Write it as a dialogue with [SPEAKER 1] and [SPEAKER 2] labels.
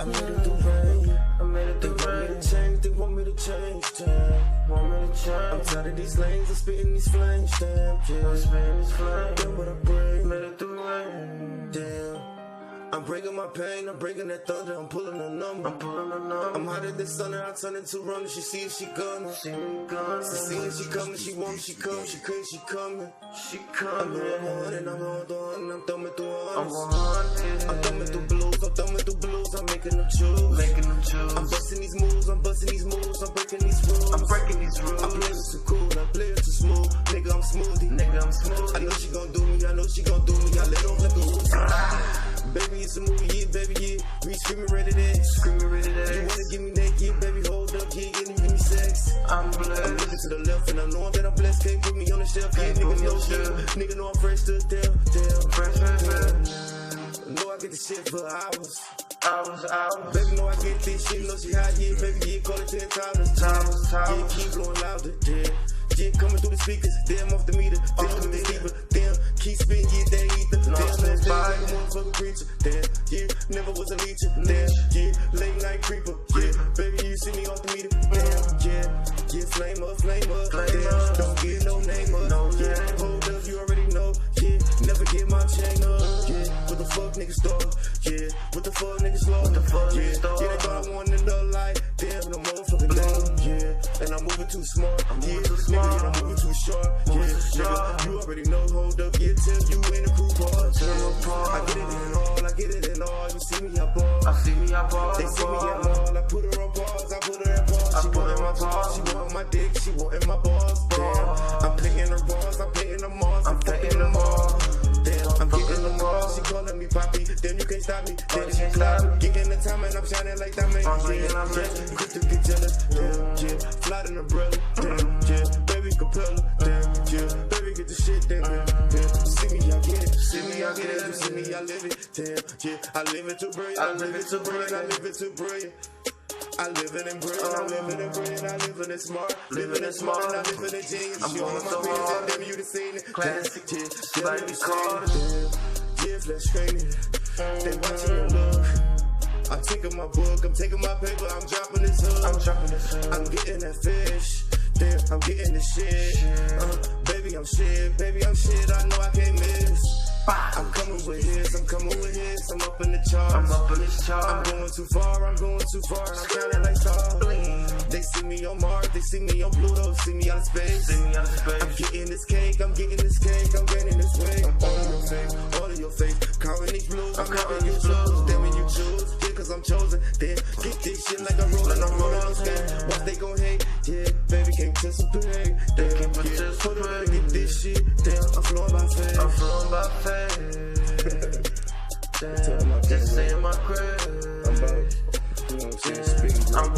[SPEAKER 1] I made it through rain. I made it through rain. They want me to change, damn. Want me to change. I'm tired of these lanes, I'm spitting these flames, damn. Yeah, I'm spitting these flames. Damn, what I bring. Made it through rain. Damn. I'm breaking my pain, I'm breaking that thunder, I'm pulling a number. I'm hotter than thunder, I turn into runner. She see if she gonna. She see if she coming, she want, she come, she couldn't, she coming. I'm going 100, I'm going through 100, I'm thumbing through 100. I'm thumbing through blues, I'm thumbing through blues, I'm making them choose. I'm busting these moves, I'm breaking these rules. I'm playing too cool, I'm playing too smooth. Nigga, I'm smoothie. I know she gon' do me, I let her let go. Baby, it's a movie, yeah, baby, yeah. We screaming ready there. You wanna give me naked, baby, hold up, yeah, give me sex. I'm blessed. I'm looking to the left and I know that I'm blessed. Can't put me on the shelf, yeah, nigga, no shit. Nigga know I'm fresh to the death. Know I get the shit for hours. Baby, know I get this shit, know she hot, yeah, baby, yeah, call it 10 times. Yeah, keep blowing louder, yeah. Yeah, coming through the speakers, damn off the meter, damn off the deeper, damn, keep spitting, yeah, they eat the damn, like a motherfucking preacher, damn, yeah, never was a leecher, damn, yeah, late night creeper, yeah, baby, you see me off the meter, damn, yeah, flame up, damn, don't get no name up, yeah, hold up, you already know, yeah, never get my chain up, yeah, what the fuck niggas start, yeah, what the fuck niggas lost, yeah, they thought I wanted another life, damn, no motherfucking name, yeah, and I'm moving too smart, yeah, I'm moving too short, yeah, nigga, you already know, hold up, yeah, tell you in the crew part, I get it in all, you see me, I ball, they see me at all, I put her on pause, she want my dick, she wantin' my balls, damn, I'm playing her balls, I'm playing them all, I'm fucking them all, damn, I'm getting them all, she calling me poppy, then you can't stop me, then she stop, getting the time and I'm shining like that man, yeah, quick to get jealous, yeah, fly in the umbrella, yeah, baby Capella, damn, yeah, baby get the shit, damn, see me, I get it, you see me, I live it, damn, yeah, I live it to brilliant, I live it to brilliant. I live it in brilliant, I live it in brilliant, I live it in smart, and I live it in genius. I'm going so hard, damn, you done seen it, classic, yeah, like the car, yeah, flash screening, they watching you look. I'm taking my book, I'm taking my paper, I'm dropping this hook, I'm getting that fish, damn, I'm getting this shit, baby, I'm shit, I know I can't miss. I'm coming with hits, I'm up in the charts. I'm going too far, and I'm counting like stars. They see me on Mars, they see me on Pluto, see me out of space. I'm getting this cake, I'm gaining this weight. I'm all in your face, counting these blues, I'm counting you blues. Then when you choose, yeah, cause I'm chosen. Then get this shit like I'm rolling on stage. Watch they gon' hate, yeah, baby can't participate. Put it up and get this shit, damn, I'm flowing by faith. Just saying my craze. I'm